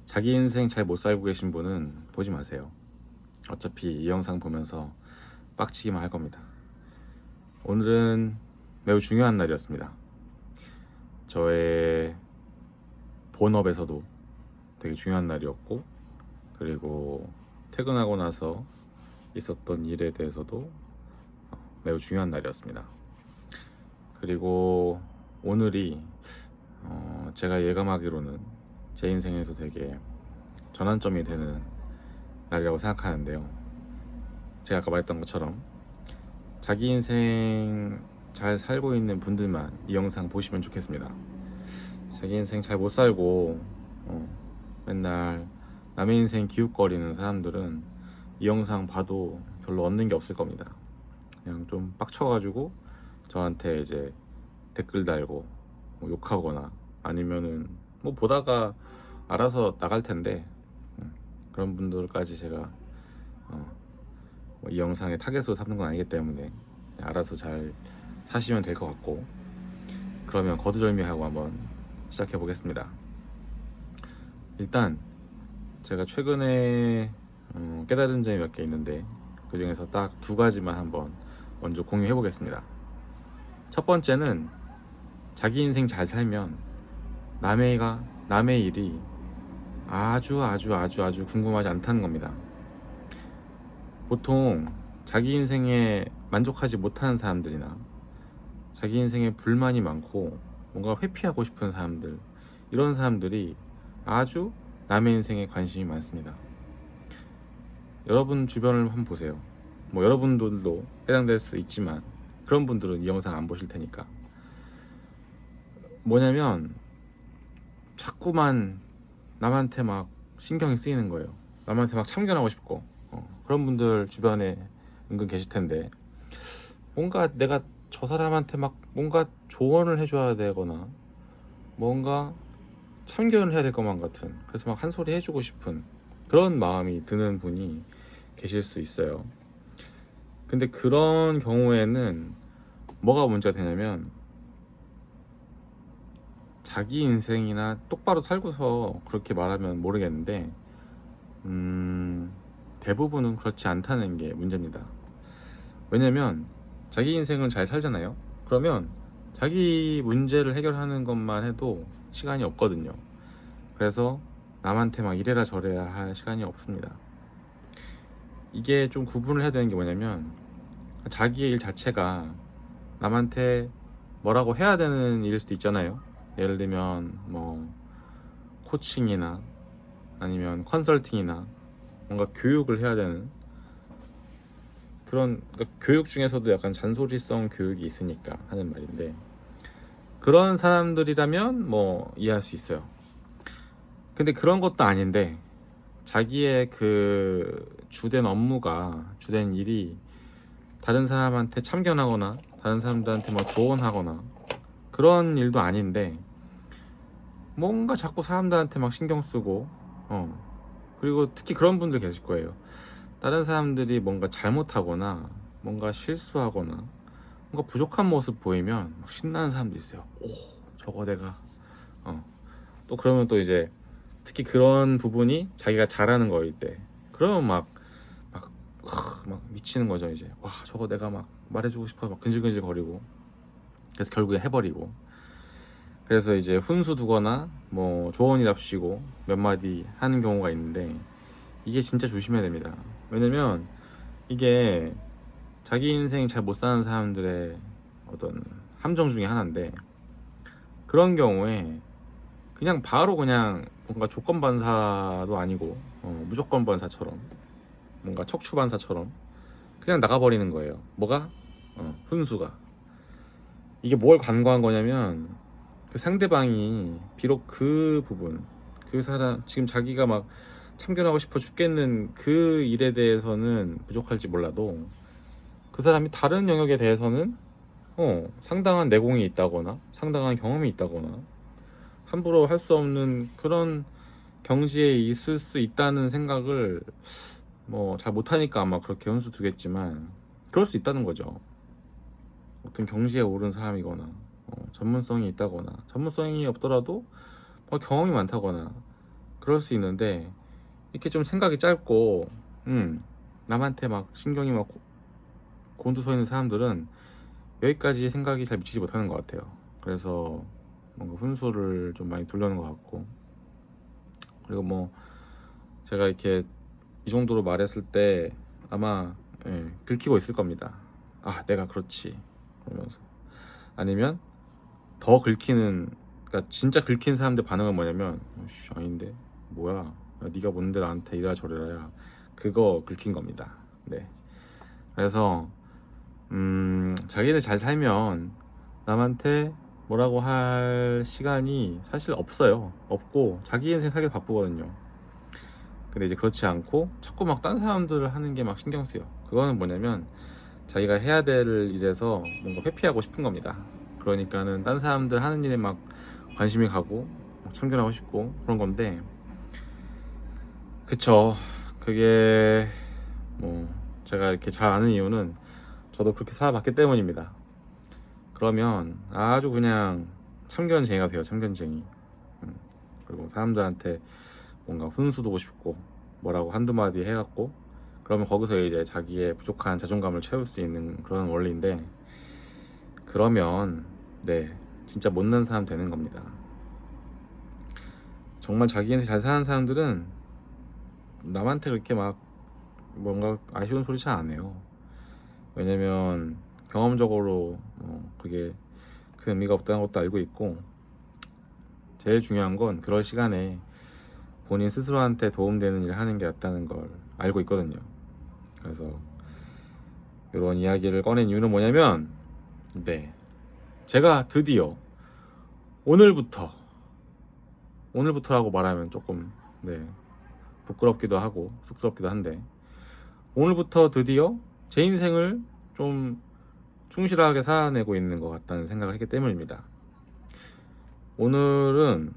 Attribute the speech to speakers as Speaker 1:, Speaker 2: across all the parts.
Speaker 1: 자기 인생 잘 못 살고 계신 분은 보지 마세요. 어차피 이 영상 보면서 빡치기만 할 겁니다. 오늘은 매우 중요한 날이었습니다. 저의 본업에서도 되게 중요한 날이었고, 그리고 퇴근하고 나서 있었던 일에 대해서도 매우 중요한 날이었습니다. 그리고 오늘이 제가 예감하기로는 제 인생에서 되게 전환점이 되는 날이라고 생각하는데요. 제가 아까 말했던 것처럼 자기 인생 잘 살고 있는 분들만 이 영상 보시면 좋겠습니다. 자기 인생 잘 못 살고 맨날 남의 인생 기웃거리는 사람들은 이 영상 봐도 별로 얻는 게 없을 겁니다. 그냥 좀 빡쳐가지고 저한테 이제 댓글 달고 뭐 욕하거나 아니면은 뭐 보다가 알아서 나갈 텐데, 그런 분들까지 제가 뭐이 영상의 타겟으로 삼는 건 아니기 때문에 알아서 잘 사시면 될 것 같고, 그러면 거두절미하고 한번 시작해 보겠습니다. 일단 제가 최근에 깨달은 점이 몇 개 있는데, 그 중에서 딱 두 가지만 한번 먼저 공유해 보겠습니다. 첫 번째는 자기 인생 잘 살면 남의 일이 아주 궁금하지 않다는 겁니다. 보통 자기 인생에 만족하지 못하는 사람들이나 자기 인생에 불만이 많고 뭔가 회피하고 싶은 사람들, 이런 사람들이 아주 남의 인생에 관심이 많습니다. 여러분 주변을 한번 보세요. 뭐 여러분들도 해당될 수 있지만 그런 분들은 이 영상 안 보실 테니까. 뭐냐면 자꾸만 남한테 막 신경이 쓰이는 거예요. 남한테 막 참견하고 싶고, 그런 분들 주변에 은근 계실 텐데, 뭔가 내가 저 사람한테 막 뭔가 조언을 해줘야 되거나 뭔가 참견을 해야 될 것만 같은, 그래서 막 한 소리 해주고 싶은 그런 마음이 드는 분이 계실 수 있어요. 근데 그런 경우에는 뭐가 문제가 되냐면, 자기 인생이나 똑바로 살고서 그렇게 말하면 모르겠는데 대부분은 그렇지 않다는 게 문제입니다. 왜냐면 자기 인생을 잘 살잖아요. 그러면 자기 문제를 해결하는 것만 해도 시간이 없거든요. 그래서 남한테 막 이래라 저래라 할 시간이 없습니다. 이게 좀 구분을 해야 되는 게 뭐냐면, 자기의 일 자체가 남한테 뭐라고 해야 되는 일일 수도 있잖아요. 예를 들면 뭐 코칭이나 아니면 컨설팅이나 뭔가 교육을 해야 되는 그런, 그러니까 교육 중에서도 약간 잔소리성 교육이 있으니까 하는 말인데, 그런 사람들이라면 뭐 이해할 수 있어요. 근데 그런 것도 아닌데 자기의 그 주된 업무가, 주된 일이 다른 사람한테 참견하거나 다른 사람들한테 뭐 조언하거나 그런 일도 아닌데 뭔가 자꾸 사람들한테 막 신경 쓰고, 그리고 특히 그런 분들 계실 거예요. 다른 사람들이 뭔가 잘못하거나 뭔가 실수하거나 뭔가 부족한 모습 보이면 막 신나는 사람도 있어요. 오, 저거 내가 또 그러면 또 이제 특히 그런 부분이 자기가 잘하는 거일 때, 그러면 막 미치는 거죠. 이제 와, 저거 내가 막 말해주고 싶어 막 근질근질 거리고, 그래서 결국에 해버리고, 그래서 이제 훈수 두거나 뭐 조언이랍시고 몇 마디 하는 경우가 있는데, 이게 진짜 조심해야 됩니다. 왜냐면 이게 자기 인생 잘 못 사는 사람들의 어떤 함정 중에 하나인데, 그런 경우에 그냥 바로 그냥 뭔가 조건 반사도 아니고 무조건 반사처럼, 뭔가 척추 반사처럼 그냥 나가버리는 거예요. 뭐가? 훈수가. 이게 뭘 간과한 거냐면, 그 상대방이 비록 그 부분, 그 사람 지금 자기가 막 참견하고 싶어 죽겠는 그 일에 대해서는 부족할지 몰라도, 그 사람이 다른 영역에 대해서는 상당한 내공이 있다거나 상당한 경험이 있다거나 함부로 할 수 없는 그런 경지에 있을 수 있다는 생각을 뭐 잘 못하니까 아마 그렇게 훈수 두겠지만, 그럴 수 있다는 거죠. 어떤 경지에 오른 전문성이 있다거나 전문성이 없더라도 경험이 많다거나 그럴 수 있는데 이렇게 좀 생각이 짧고 남한테 막 신경이 막 곤두서 있는 사람들은 여기까지 생각이 잘 미치지 못하는 것 같아요. 그래서 뭔가 훈수를 좀 많이 두려는 것 같고, 그리고 뭐 제가 이렇게 이 정도로 말했을 때 아마 긁히고 있을 겁니다. 아, 내가 그렇지 그러면서. 아니면 더 긁히는, 그러니까 진짜 긁힌 사람들 반응은 뭐냐면 아닌데 뭐야, 야, 네가 뭔데 나한테 이래라 저래라야, 그거 긁힌 겁니다. 네. 그래서 자기는 잘 살면 남한테 뭐라고 할 시간이 사실 없어요. 없고 자기 인생 살기 바쁘거든요. 근데 이제 그렇지 않고 자꾸 막 딴 사람들 하는 게 막 신경 쓰여. 그거는 뭐냐면 자기가 해야 될 일에서 뭔가 회피하고 싶은 겁니다. 그러니까는 딴 사람들 하는 일에 막 관심이 가고 막 참견하고 싶고 그런 건데, 그쵸. 그게 뭐 제가 이렇게 잘 아는 이유는 저도 그렇게 살아봤기 때문입니다. 그러면 아주 그냥 참견쟁이가 돼요. 참견쟁이. 그리고 사람들한테 뭔가 훈수 두고 싶고 뭐라고 한두 마디 해갖고, 그러면 거기서 이제 자기의 부족한 자존감을 채울 수 있는 그런 원리인데, 그러면 네, 진짜 못난 사람 되는 겁니다. 정말 자기 인생 잘 사는 사람들은 남한테 그렇게 막 뭔가 아쉬운 소리 잘 안 해요. 왜냐면 경험적으로 그게 큰 의미가 없다는 것도 알고 있고, 제일 중요한 건 그럴 시간에 본인 스스로한테 도움되는 일을 하는 게 낫다는 걸 알고 있거든요. 그래서 이런 이야기를 꺼낸 이유는 뭐냐면, 네, 제가 드디어 오늘부터, 오늘부터라고 말하면 조금 네, 부끄럽기도 하고 쑥스럽기도 한데, 오늘부터 드디어 제 인생을 좀 충실하게 살아내고 있는 것 같다는 생각을 했기 때문입니다. 오늘이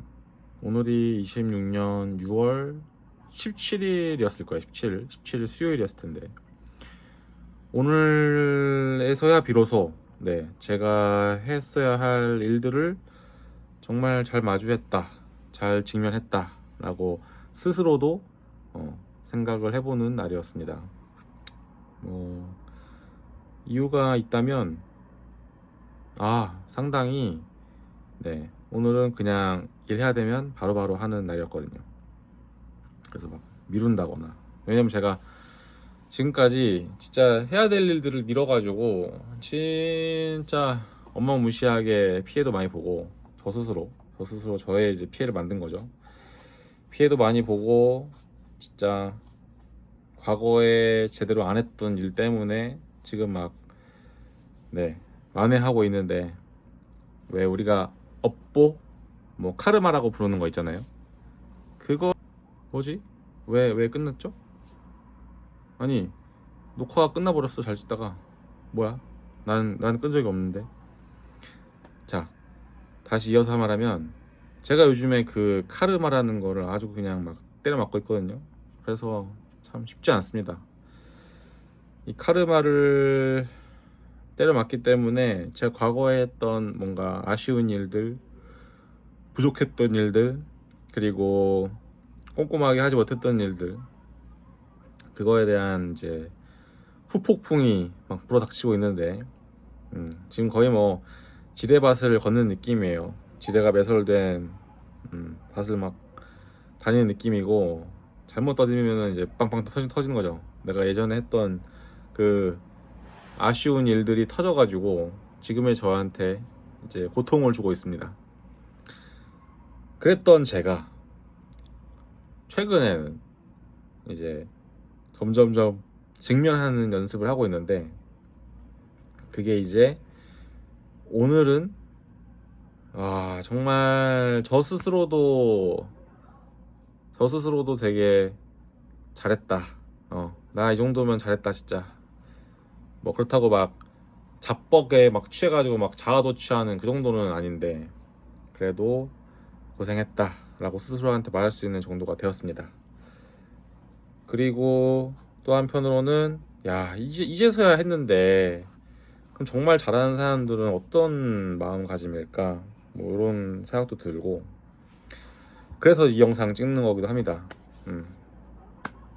Speaker 1: 26년 6월 17일이었을 거예요. 17일 수요일이었을 텐데, 오늘에서야 비로소 네, 제가 했어야 할 일들을 정말 잘 마주했다, 잘 직면했다 라고 스스로도 생각을 해보는 날이었습니다. 이유가 있다면 상당히 네, 오늘은 그냥 일해야 되면 바로바로 하는 날이었거든요. 그래서 막 미룬다거나, 왜냐면 제가 지금까지 진짜 해야 될 일들을 미뤄가지고 진짜 어마무시하게 피해도 많이 보고, 저 스스로 저의 이제 피해를 만든 거죠. 피해도 많이 보고, 진짜 과거에 제대로 안 했던 일 때문에 지금 막 네, 만회하고 있는데, 왜 우리가 업보 뭐 카르마라고 부르는 거 있잖아요. 그거 뭐지? 왜 끝났죠? 아니, 녹화가 끝나버렸어. 잘 찍다가. 뭐야? 난 끈 적이 없는데. 자, 다시 이어서 말하면, 제가 요즘에 그 카르마라는 거를 아주 그냥 막 때려 맞고 있거든요. 그래서 참 쉽지 않습니다. 이 카르마를 때려 맞기 때문에 제가 과거에 했던 뭔가 아쉬운 일들, 부족했던 일들, 그리고 꼼꼼하게 하지 못했던 일들, 그거에 대한 이제 후폭풍이 막 불어닥치고 있는데, 지금 거의 뭐 지뢰밭을 걷는 느낌이에요. 지뢰가 매설된 밭을 막 다니는 느낌이고, 잘못 떠들면 이제 빵빵 터지는 거죠. 내가 예전에 했던 그 아쉬운 일들이 터져가지고 지금의 저한테 이제 고통을 주고 있습니다. 그랬던 제가 최근에는 이제 점점점 직면하는 연습을 하고 있는데, 그게 이제 오늘은 정말 저 스스로도 되게 잘했다. 나 이 정도면 잘했다 진짜. 뭐 그렇다고 막 자뻑에 막 취해가지고 막 자아도취하는 그 정도는 아닌데, 그래도 고생했다 라고 스스로한테 말할 수 있는 정도가 되었습니다. 그리고 또 한편으로는 야, 이제서야 했는데 그럼 정말 잘하는 사람들은 어떤 마음가짐일까, 뭐 이런 생각도 들고, 그래서 이 영상 찍는 거기도 합니다.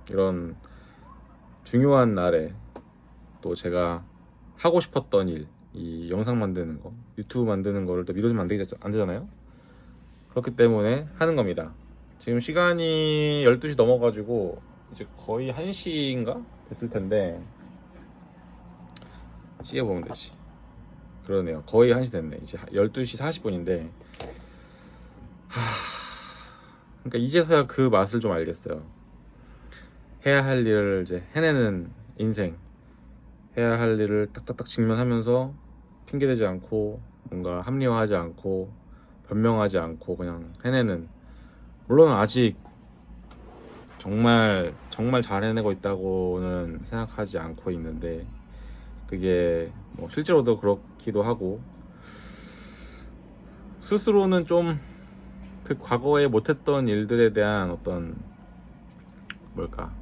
Speaker 1: 이런 중요한 날에 또 제가 하고 싶었던 일, 이 영상 만드는 거, 유튜브 만드는 거를 또 미루면 안 되잖아요. 그렇기 때문에 하는 겁니다. 지금 시간이 12시 넘어가지고 이제 거의 1시인가 됐을 텐데, 시계 보면 되지. 그러네요. 거의 1시 됐네. 이제 12시 40분인데 그러니까 이제서야 그 맛을 좀 알겠어요. 해야 할 일을 이제 해내는 인생, 해야 할 일을 딱딱딱 직면하면서 핑계대지 않고 뭔가 합리화하지 않고 변명하지 않고 그냥 해내는, 물론 아직 정말 잘 해내고 있다고는 생각하지 않고 있는데, 그게 뭐 실제로도 그렇기도 하고, 스스로는 좀 그 과거에 못했던 일들에 대한 어떤 뭘까,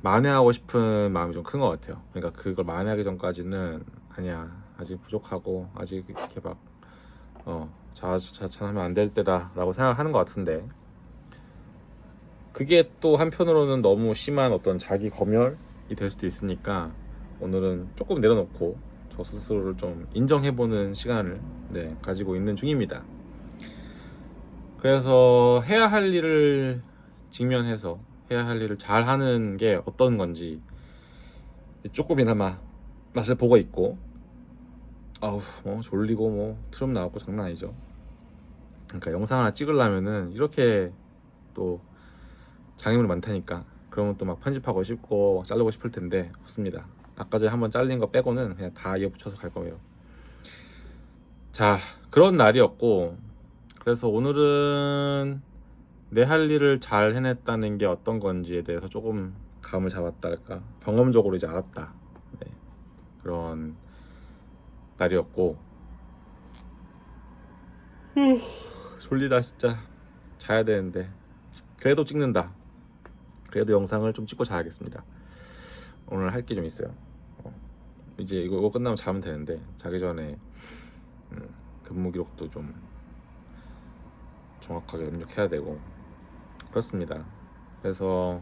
Speaker 1: 만회하고 싶은 마음이 좀 큰 것 같아요. 그러니까 그걸 만회하기 전까지는 아니야, 아직 부족하고 아직 이렇게 막 자찬하면 안 될 때다 라고 생각하는 것 같은데, 그게 또 한편으로는 너무 심한 어떤 자기 검열이 될 수도 있으니까 오늘은 조금 내려놓고 저 스스로를 좀 인정해보는 시간을 가지고 있는 중입니다. 그래서 해야 할 일을 직면해서 해야 할 일을 잘 하는 게 어떤 건지 조금이나마 맛을 보고 있고, 뭐 졸리고 뭐 트름 나왔고 장난 아니죠. 그러니까 영상 하나 찍으려면은 이렇게 또 장애물이 많다니까, 그러면 또 막 편집하고 싶고 막 자르고 싶을 텐데 없습니다. 아까 전에 한번 잘린 거 빼고는 그냥 다 이어붙여서 갈 거예요. 자, 그런 날이었고, 그래서 오늘은 내 할 일을 잘 해냈다는 게 어떤 건지에 대해서 조금 감을 잡았달까, 경험적으로 이제 알았다, 그런 날이었고, 졸리다 진짜. 자야 되는데 그래도 찍는다. 그래도 영상을 좀 찍고 자야겠습니다. 오늘 할 게 좀 있어요. 이제 이거 끝나면 자면 되는데, 자기 전에 근무 기록도 좀 정확하게 입력해야 되고 그렇습니다. 그래서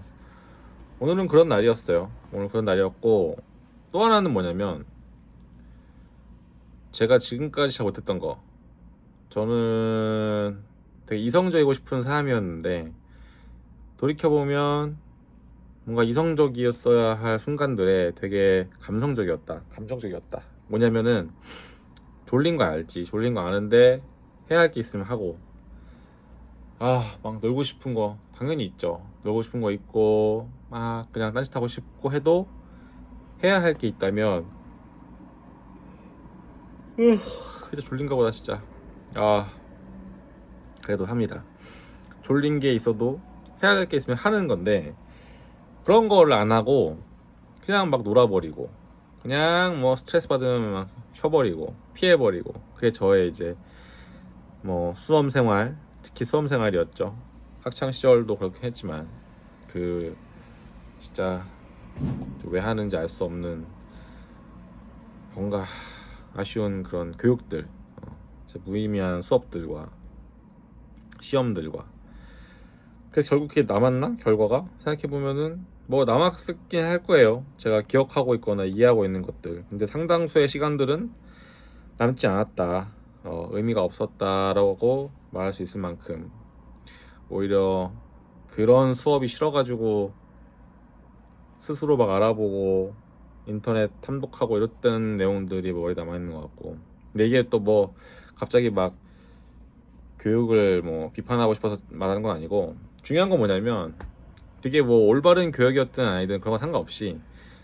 Speaker 1: 오늘은 그런 날이었어요. 오늘 그런 날이었고, 또 하나는 뭐냐면, 제가 지금까지 잘 못했던 거, 저는 되게 이성적이고 싶은 사람이었는데 돌이켜보면 뭔가 이성적이었어야 할 순간들에 되게 감성적이었다, 감정적이었다. 뭐냐면은, 졸린 거 알지, 졸린 거 아는데 해야 할 게 있으면 하고, 막 놀고 싶은 거 당연히 있죠. 놀고 싶은 거 있고 막 그냥 딴짓하고 싶고 해도 해야 할 게 있다면 진짜 졸린가 보다 진짜. 그래도 합니다. 졸린 게 있어도 해야 할 게 있으면 하는 건데, 그런 거를 안 하고 그냥 막 놀아버리고, 그냥 뭐 스트레스 받으면 막 쉬어버리고 피해버리고, 그게 저의 이제 뭐 수험생활, 특히 수험생활이었죠. 학창시절도 그렇게 했지만 그 진짜 왜 하는지 알 수 없는 뭔가 아쉬운 그런 교육들, 무의미한 수업들과 시험들과. 그래서 결국 그게 남았나? 결과가 생각해보면은 뭐 남았긴 할 거예요. 제가 기억하고 있거나 이해하고 있는 것들. 근데 상당수의 시간들은 남지 않았다, 의미가 없었다라고 말할 수 있을 만큼, 오히려 그런 수업이 싫어가지고 스스로 막 알아보고 인터넷 탐독하고 이랬던 내용들이 머리에 남아있는 것 같고. 근데 이게 또 뭐 갑자기 막 교육을 뭐 비판하고 싶어서 말하는 건 아니고, 중요한 건 뭐냐면, 되게 뭐 올바른 교육이었든 아니든 그런 거 상관없이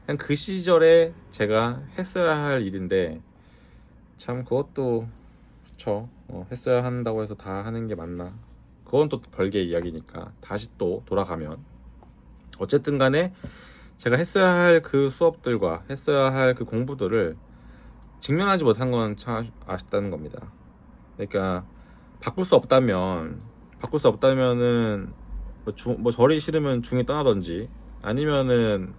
Speaker 1: 그냥 그 시절에 제가 했어야 할 일인데, 참 그것도 좋죠. 했어야 한다고 해서 다 하는 게 맞나? 그건 또 별개의 이야기니까. 다시 또 돌아가면 어쨌든 간에 제가 했어야 할 그 수업들과 했어야 할 그 공부들을 직면하지 못한 건 참 아쉽다는 겁니다. 그러니까 바꿀 수 없다면은 뭐 절이 싫으면 중이 떠나던지, 아니면은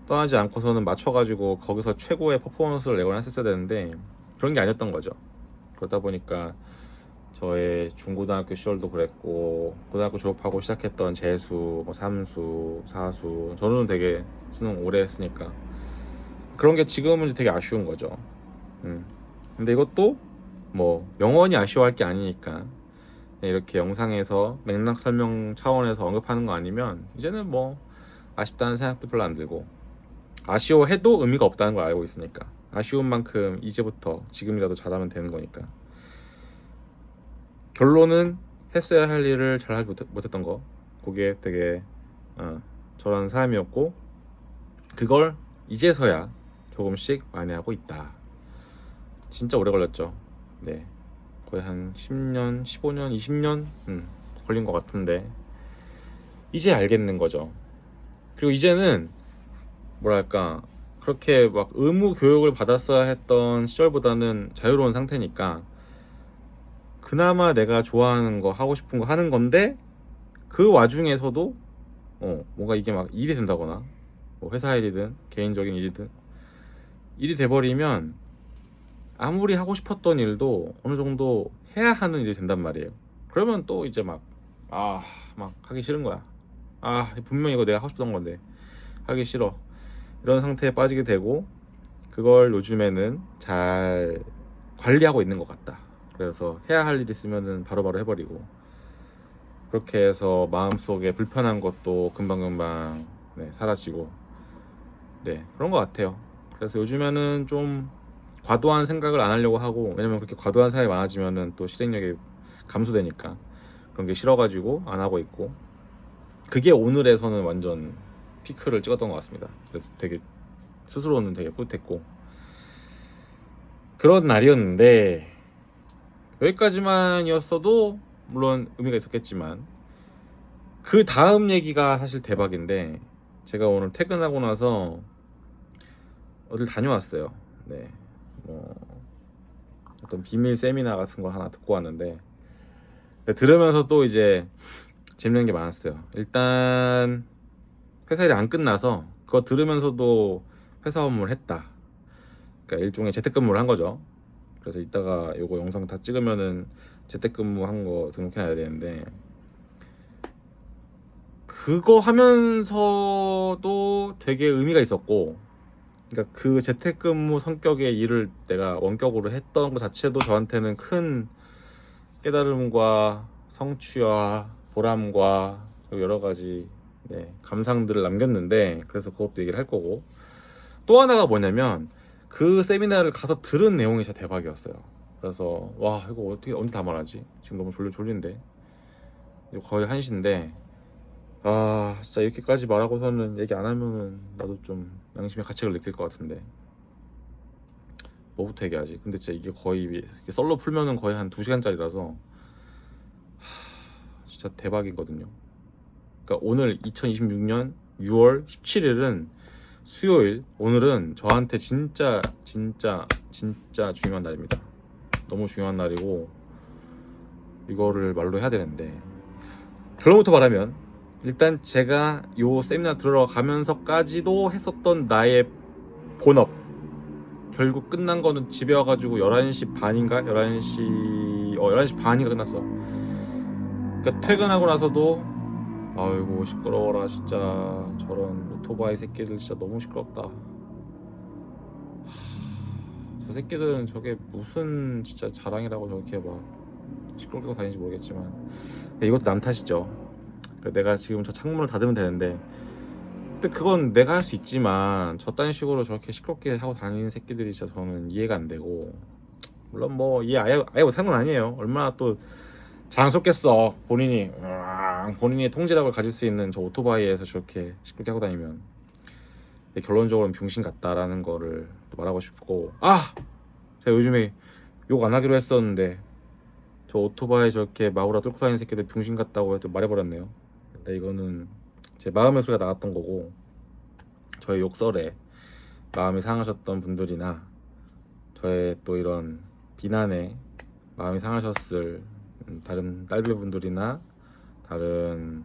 Speaker 1: 떠나지 않고서는 맞춰가지고 거기서 최고의 퍼포먼스를 내거나 했었어야 되는데 그런 게 아니었던 거죠. 그러다 보니까 저의 중고등학교 시절도 그랬고 고등학교 졸업하고 시작했던 재수, 뭐 삼수, 사수 저는 되게 수능 오래 했으니까 그런 게 지금은 이제 되게 아쉬운 거죠. 근데 이것도 뭐 영원히 아쉬워할 게 아니니까 이렇게 영상에서 맥락 설명 차원에서 언급하는 거 아니면 이제는 뭐 아쉽다는 생각도 별로 안 들고 아쉬워해도 의미가 없다는 걸 알고 있으니까 아쉬운 만큼 이제부터 지금이라도 잘하면 되는 거니까 결론은 했어야 할 일을 잘 하지 못했던 거 그게 되게 저런 사람이었고 그걸 이제서야 조금씩 만회하고 있다. 진짜 오래 걸렸죠. 네, 거의 한 10년, 15년, 20년 걸린 것 같은데 이제 알겠는 거죠. 그리고 이제는 뭐랄까 그렇게 막 의무 교육을 받았어야 했던 시절보다는 자유로운 상태니까 그나마 내가 좋아하는 거 하고 싶은 거 하는 건데 그 와중에서도 뭔가 이게 막 일이 된다거나 뭐 회사 일이든 개인적인 일이든 일이 돼버리면 아무리 하고 싶었던 일도 어느 정도 해야 하는 일이 된단 말이에요. 그러면 또 이제 막 하기 싫은 거야. 분명히 이거 내가 하고 싶던 건데 하기 싫어. 이런 상태에 빠지게 되고 그걸 요즘에는 잘 관리하고 있는 것 같다. 그래서 해야 할 일 있으면은 바로바로 해버리고 그렇게 해서 마음속에 불편한 것도 금방금방 사라지고 그런 것 같아요. 그래서 요즘에는 좀 과도한 생각을 안 하려고 하고 왜냐면 그렇게 과도한 생각이 많아지면은 또 실행력이 감소되니까 그런 게 싫어가지고 안 하고 있고 그게 오늘에서는 완전 피크를 찍었던 것 같습니다. 그래서 되게 스스로는 되게 뿌듯했고 그런 날이었는데 여기까지만이었어도 물론 의미가 있었겠지만 그 다음 얘기가 사실 대박인데 제가 오늘 퇴근하고 나서 어딜 다녀왔어요. 뭐 어떤 비밀 세미나 같은 걸 하나 듣고 왔는데 들으면서 또 이제 재밌는 게 많았어요. 일단 회사 일이 안 끝나서 그거 들으면서도 회사 업무를 했다. 그러니까 일종의 재택근무를 한 거죠. 그래서 이따가 요거 영상 다 찍으면은 재택근무 한 거 등록해놔야 되는데 그거 하면서도 되게 의미가 있었고 그러니까 그 재택근무 성격의 일을 내가 원격으로 했던 것 자체도 저한테는 큰 깨달음과 성취와 보람과 여러 가지 감상들을 남겼는데 그래서 그것도 얘기를 할 거고 또 하나가 뭐냐면 그 세미나를 가서 들은 내용이 진짜 대박이었어요. 그래서 와 이거 어떻게 언제 다 말하지? 지금 너무 졸린데 이제 거의 1시인데 진짜 이렇게까지 말하고서는 얘기 안 하면은 나도 좀 양심의 가책을 느낄 것 같은데 뭐부터 얘기하지? 근데 진짜 이게 거의 이게 썰로 풀면은 거의 한 2시간짜리라서 진짜 대박이거든요. 그러니까 오늘 2026년 6월 17일은 수요일. 오늘은 저한테 진짜 중요한 날입니다. 너무 중요한 날이고 이거를 말로 해야 되는데 결론부터 말하면 일단 제가 요 세미나 들어가면서까지도 했었던 나의 본업 결국 끝난 거는 집에 와가지고 11시 반인가? 11시 반인가 끝났어. 그러니까 퇴근하고 나서도 아이고 시끄러워라 진짜 저런 오토바이 새끼들 진짜 너무 시끄럽다. 저 새끼들은 저게 무슨 진짜 자랑이라고 저렇게 막 시끄럽게 다니는지 모르겠지만 이것도 남 탓이죠. 그러니까 내가 지금 저 창문을 닫으면 되는데 근데 그건 내가 할 수 있지만 저딴 식으로 저렇게 시끄럽게 하고 다니는 새끼들이 진짜 저는 이해가 안 되고 물론 뭐 이해 아예 못하는 건 아니에요. 얼마나 또 자랑스럽겠어. 본인이 통제력을 가질 수 있는 저 오토바이에서 저렇게 시끄럽게 하고 다니면 결론적으로는 병신 같다라는 거를 또 말하고 싶고 제가 요즘에 욕 안 하기로 했었는데 저 오토바이 저렇게 마구라 뚫고 다니는 새끼들 병신 같다고 또 말해버렸네요. 근데 이거는 제 마음의 소리가 나왔던 거고 저의 욕설에 마음이 상하셨던 분들이나 저의 또 이런 비난에 마음이 상하셨을 다른 딸배분들이나 다른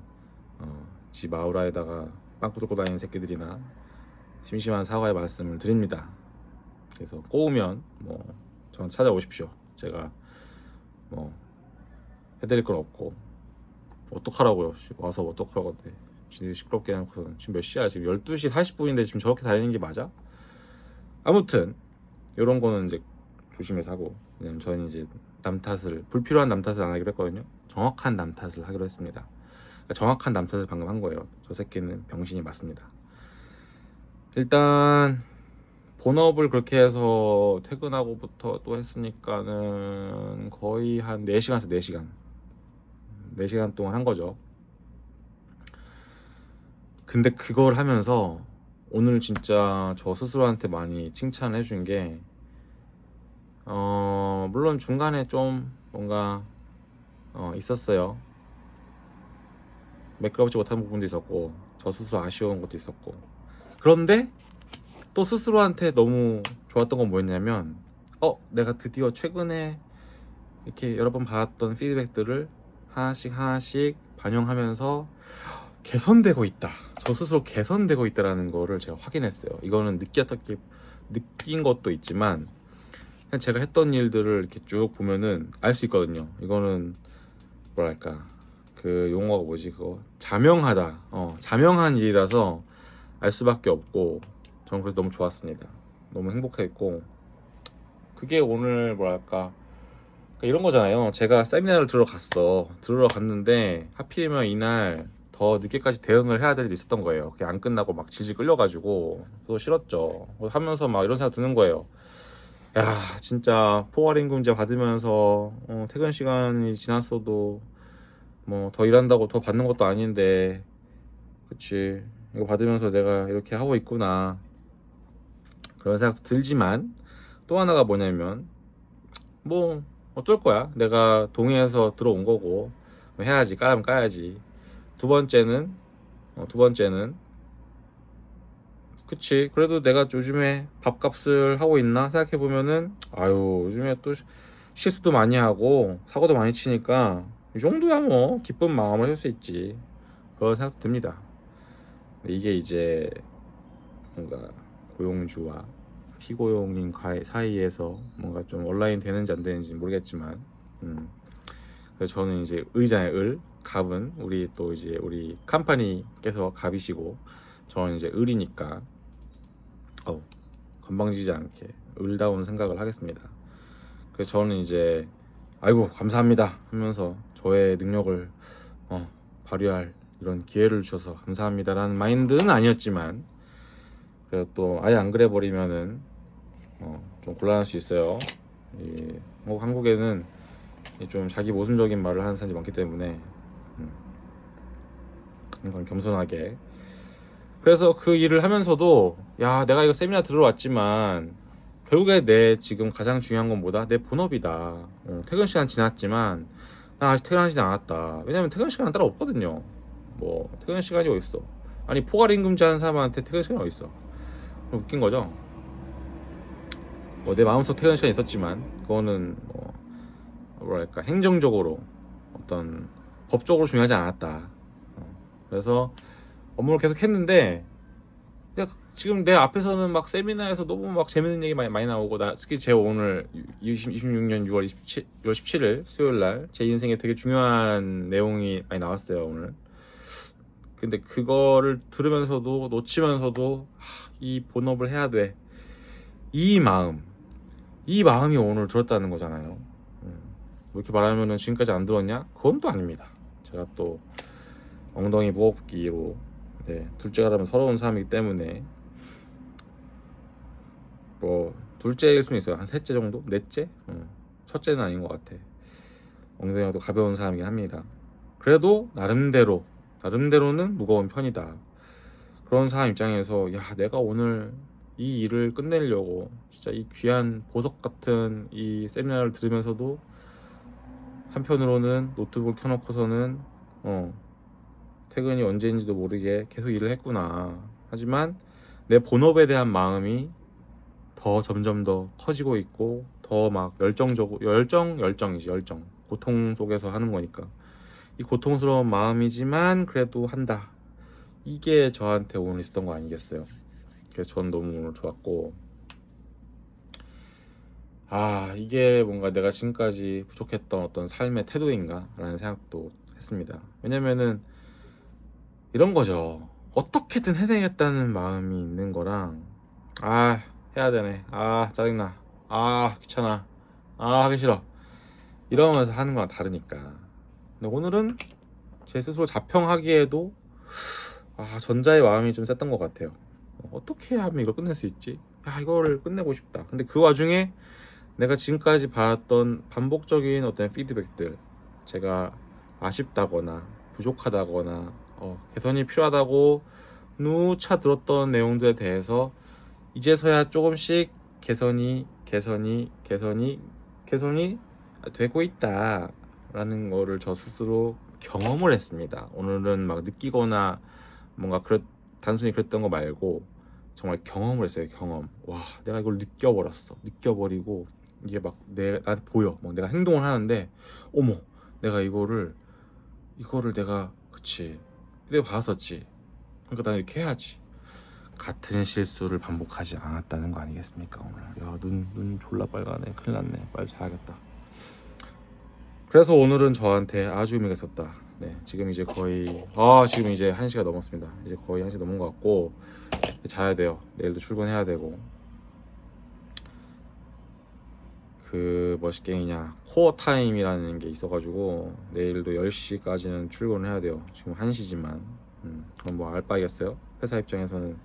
Speaker 1: 집 아우라에다가 빵꾸 뚫고 다니는 새끼들이나 심심한 사과의 말씀을 드립니다. 그래서 꼬우면 뭐 저한테 찾아오십시오. 제가 뭐 해드릴 건 없고 어떡하라고요. 와서 어떡하라고 해. 지금 시끄럽게 해놓고서는 지금 몇 시야? 지금 12시 40분인데 지금 저렇게 다니는 게 맞아? 아무튼 이런 거는 이제 조심해서 하고, 왜냐면 저는 이제 남 탓을, 불필요한 남 탓을 안 하기로 했거든요. 정확한 남 탓을 하기로 했습니다. 그러니까 정확한 남 탓을 방금 한 거예요. 저 새끼는 병신이 맞습니다. 일단 본업을 그렇게 해서 퇴근하고부터 또 했으니까는 거의 한 4시간에서 4시간 동안 한 거죠. 근데 그걸 하면서 오늘 진짜 저 스스로한테 많이 칭찬을 해준 게, 물론 중간에 좀 뭔가 있었어요. 매끄럽지 못한 부분도 있었고 저 스스로 아쉬운 것도 있었고, 그런데 또 스스로한테 너무 좋았던 건 뭐였냐면, 내가 드디어 최근에 이렇게 여러 번 받았던 피드백들을 하나씩 반영하면서 개선되고 있다, 저 스스로 개선되고 있다라는 거를 제가 확인했어요. 이거는 느낀 것도 있지만 그냥 제가 했던 일들을 이렇게 쭉 보면은 알 수 있거든요. 이거는 뭐랄까, 그 용어가 뭐지, 그거 자명하다, 자명한 일이라서 알 수밖에 없고, 저는 그래서 너무 좋았습니다. 너무 행복했고, 그게 오늘 뭐랄까, 그러니까 이런 거잖아요. 제가 세미나를 들으러 갔는데 하필이면 이날 더 늦게까지 대응을 해야 될 일이 있었던 거예요. 그게 안 끝나고 막 질질 끌려가지고 또 싫었죠. 하면서 막 이런 생각 드는 거예요. 야, 진짜 포괄임금제 받으면서 퇴근 시간이 지났어도 뭐 더 일한다고 더 받는 것도 아닌데, 그치, 이거 받으면서 내가 이렇게 하고 있구나, 그런 생각도 들지만, 또 하나가 뭐냐면, 뭐 어쩔 거야, 내가 동의해서 들어온 거고 뭐 해야지, 까면 까야지. 두 번째는 그치, 그래도 내가 요즘에 밥값을 하고 있나 생각해보면은, 아유, 요즘에 또 실수도 많이 하고 사고도 많이 치니까 이 정도야 뭐 기쁜 마음을 할 수 있지, 그런 생각도 듭니다. 근데 이게 이제 뭔가 고용주와 피고용인 사이에서 뭔가 좀 온라인 되는지 안 되는지 모르겠지만, 그래서 저는 이제 을이잖아요. 갑은 우리 또 이제 우리 컴퍼니께서 갑이시고 저는 이제 을이니까 건방지지 않게 을다운 생각을 하겠습니다. 그래서 저는 이제 아이고 감사합니다 하면서 저의 능력을 발휘할 이런 기회를 주셔서 감사합니다라는 마인드는 아니었지만, 그래도 또 아예 안 그래 버리면은 좀 곤란할 수 있어요. 한국에는 좀 자기 모순적인 말을 하는 사람이 많기 때문에 항상 겸손하게. 그래서 그 일을 하면서도, 야, 내가 이거 세미나 들으러 왔지만 결국에 내 지금 가장 중요한 건 뭐다? 내 본업이다. 퇴근 시간 지났지만 나 아직 퇴근하지 않았다. 왜냐면 퇴근 시간은 따로 없거든요. 뭐 퇴근 시간이 어딨어? 아니, 포괄임금제 하는 사람한테 퇴근 시간이 어딨어? 웃긴 거죠. 뭐 내 마음속 퇴근 시간이 있었지만 그거는 뭐랄까, 행정적으로 어떤 법적으로 중요하지 않았다. 그래서 업무를 계속 했는데, 지금 내 앞에서는 막 세미나에서 너무 막 재밌는 얘기 많이 나오고, 특히 제가 오늘 2026년 6월 17일 수요일 날 제 인생에 되게 중요한 내용이 많이 나왔어요 오늘. 근데 그거를 들으면서도 놓치면서도 이 본업을 해야 돼, 이 마음이 오늘 들었다는 거잖아요. 이렇게 말하면은 지금까지 안 들었냐? 그건 또 아닙니다. 제가 또 엉덩이 무겁기로, 둘째가라면 서러운 사람이기 때문에, 뭐 둘째일 수는 있어요. 한 셋째 정도? 넷째? 첫째는 아닌 것 같아. 엉덩이가 또 가벼운 사람이긴 합니다. 그래도 나름대로는 무거운 편이다. 그런 사람 입장에서, 야, 내가 오늘 이 일을 끝내려고 진짜 이 귀한 보석 같은 이 세미나를 들으면서도 한편으로는 노트북을 켜놓고서는 퇴근이 언제인지도 모르게 계속 일을 했구나. 하지만 내 본업에 대한 마음이 점점 더 커지고 있고, 더 막 열정이지, 열정. 고통 속에서 하는 거니까 이 고통스러운 마음이지만 그래도 한다. 이게 저한테 오늘 있었던 거 아니겠어요? 그래서 전 너무 오늘 좋았고, 이게 뭔가 내가 지금까지 부족했던 어떤 삶의 태도인가 라는 생각도 했습니다. 왜냐면은 이런 거죠. 어떻게든 해내겠다는 마음이 있는 거랑 해야 되네, 짜증나, 귀찮아, 하기 싫어 이러면서 하는 거랑 다르니까. 근데 오늘은 제 스스로 자평하기에도 전자의 마음이 좀 셌던 것 같아요. 어떻게 하면 이걸 끝낼 수 있지? 이거를 끝내고 싶다. 근데 그 와중에 내가 지금까지 받았던 반복적인 어떤 피드백들, 제가 아쉽다거나 부족하다거나 개선이 필요하다고 누차 들었던 내용들에 대해서 이제서야 조금씩 개선이 되고 있다라는 거를 저 스스로 경험을 했습니다. 오늘은 막 느끼거나 뭔가 단순히 그랬던 거 말고 정말 경험을 했어요. 경험. 내가 이걸 느껴버리고 이게 막 나한테 보여. 막 내가 행동을 하는데 어머, 내가 이거를 내가 그치, 내가 봤었지. 그러니까 난 이렇게 해야지. 같은 실수를 반복하지 않았다는 거 아니겠습니까? 오늘 눈 졸라 빨가네. 큰일 났네. 빨리 자야겠다. 그래서 오늘은 저한테 아주 의미가 있었다. 네, 지금 이제 거의 지금 이제 1시가 넘었습니다. 이제 거의 1시 넘은 것 같고 자야 돼요. 내일도 출근해야 되고. 그 멋있게이냐 코어 타임이라는 게 있어가지고 내일도 10시까지는 출근을 해야 돼요. 지금 1시지만 그건 뭐 알바겠어요. 회사 입장에서는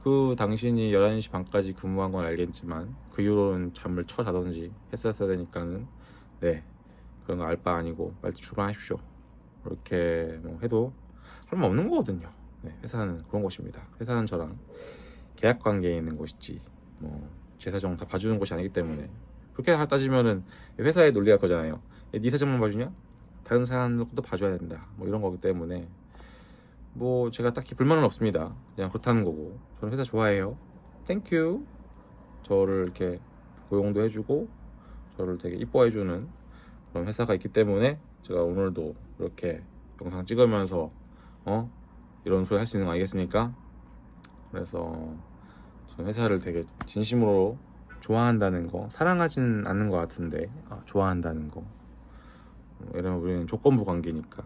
Speaker 1: 그 당신이 11시 반까지 근무한 건 알겠지만 그 이후로는 잠을 자던지 했었어야 되니까는 네, 그런 거 알바 아니고 빨리 출근하십시오. 그렇게 뭐 해도 할말 없는 거거든요. 네, 회사는 그런 곳입니다. 회사는 저랑 계약 관계에 있는 곳이지 뭐 제 사정 다 봐주는 곳이 아니기 때문에. 그렇게 따지면은 회사의 논리가 그거잖아요. 네 사정만 봐주냐? 다른 사람들도 봐줘야 된다. 뭐 이런 거기 때문에 뭐 제가 딱히 불만은 없습니다. 그냥 그렇다는 거고. 저는 회사 좋아해요. 땡큐. 저를 이렇게 고용도 해주고 저를 되게 이뻐해주는 그런 회사가 있기 때문에 제가 오늘도 이렇게 영상 찍으면서 이런 소리 할 수 있는 거 아니겠습니까? 그래서 저는 회사를 되게 진심으로 좋아한다는 거, 사랑하진 않는 것 같은데 좋아한다는 거. 왜냐면 우리는 조건부 관계니까.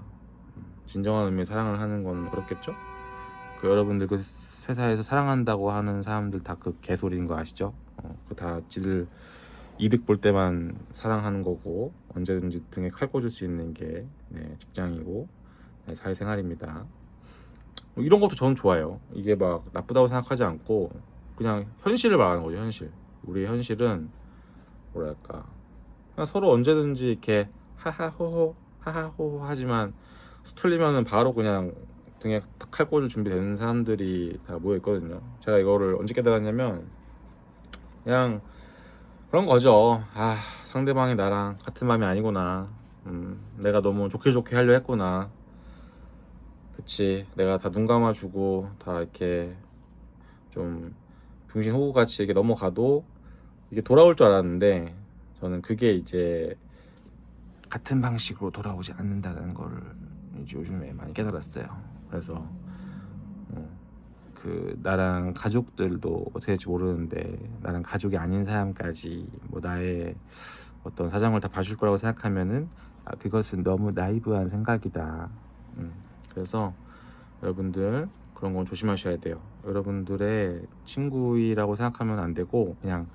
Speaker 1: 진정한 의미의 사랑을 하는 건 어렵겠죠? 여러분들 그 회사에서 사랑한다고 하는 사람들 다 그 개소리인 거 아시죠? 그 다 지들 이득 볼 때만 사랑하는 거고 언제든지 등에 칼 꽂을 수 있는 게 직장이고 사회생활입니다. 뭐 이런 것도 저는 좋아요. 이게 막 나쁘다고 생각하지 않고 그냥 현실을 말하는 거죠. 현실. 우리 현실은 뭐랄까, 그냥 서로 언제든지 이렇게 하하호호 하지만 수틀리면은 바로 그냥 등에 칼 꽂을 준비되는 사람들이 다 모여 있거든요. 제가 이거를 언제 깨달았냐면 그냥 그런 거죠. 상대방이 나랑 같은 마음이 아니구나. 내가 너무 좋게 하려 했구나. 그치, 내가 다 눈 감아주고 다 이렇게 좀 중신호구같이 이렇게 넘어가도 이게 돌아올 줄 알았는데 저는 그게 이제 같은 방식으로 돌아오지 않는다는 걸 이제 요즘에 많이 깨달았어요. 그래서 그 나랑 가족들도 어떻게 될지 모르는데 나랑 가족이 아닌 사람까지 뭐 나의 어떤 사정을 다 봐줄 거라고 생각하면은 그것은 너무 나이브한 생각이다. 그래서 여러분들 그런 건 조심하셔야 돼요. 여러분들의 친구이라고 생각하면 안 되고 그냥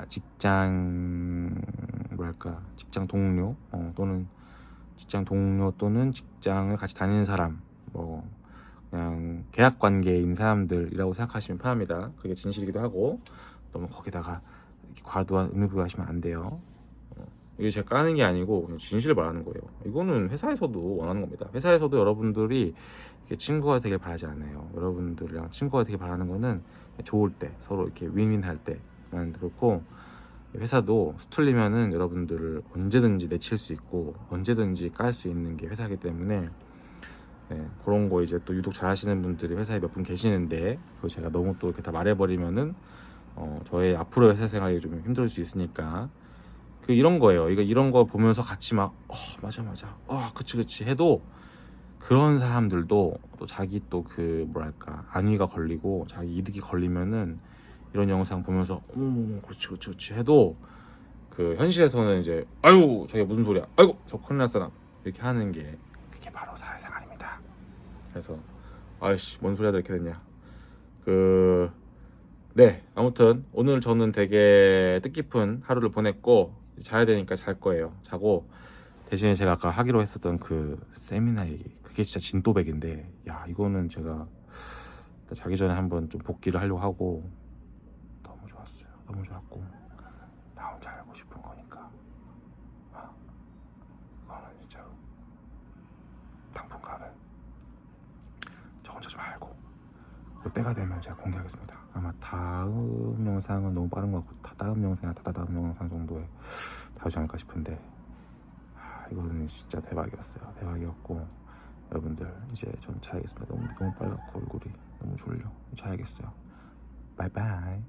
Speaker 1: 직장 동료 또는 직장을 같이 다니는 사람, 뭐 그냥 계약 관계인 사람들이라고 생각하시면 편합니다. 그게 진실이기도 하고 너무 거기다가 과도한 의미부여하시면 안 돼요. 이게 제가 까는 게 아니고 그냥 진실을 말하는 거예요. 이거는 회사에서도 원하는 겁니다. 회사에서도 여러분들이 이렇게 친구가 되길 바라지 않아요. 여러분들이랑 친구가 되길 바라는 거는 좋을 때, 서로 이렇게 윈윈할 때만 그렇고, 회사도 수틀리면은 여러분들을 언제든지 내칠 수 있고 언제든지 깔 수 있는 게 회사이기 때문에 그런 거 이제 또 유독 잘하시는 분들이 회사에 몇 분 계시는데 그거 제가 너무 또 이렇게 다 말해버리면은 저의 앞으로의 회사 생활이 좀 힘들 수 있으니까 이런 거예요. 이런 거 보면서 같이 막 맞아 그치 해도 그런 사람들도 또 자기 또 그 뭐랄까 안위가 걸리고 자기 이득이 걸리면은 이런 영상 보면서 그렇지 해도 그 현실에서는 이제 아유 저게 무슨 소리야, 아이고 저 큰일 날 사람, 이렇게 하는 게 그게 바로 사회생활입니다. 그래서 아이씨 뭔 소리야 이렇게 됐냐. 네, 아무튼 오늘 저는 되게 뜻깊은 하루를 보냈고 자야 되니까 잘 거예요. 자고 대신에 제가 아까 하기로 했었던 그 세미나 얘기, 그게 진짜 진또백인데, 야 이거는 제가 자기 전에 한번 좀 복기를 하려고 하고, 너무 좋았어요. 너무 좋았고 나 혼자 알고 싶은 거니까 그거는 진짜로 당분간은 저 혼자 좀 알고, 때가 되면 제가 공개하겠습니다. 아마 다음 영상은 너무 빠른 것 같고 다다음 영상이나 다다다음 영상 정도에 다루지 않을까 싶은데, 이거는 진짜 대박이었어요. 대박이었고 여러분들 이제 좀 자야겠습니다. 너무 빨갛고 얼굴이 너무 졸려. 자야겠어요. 바이바이.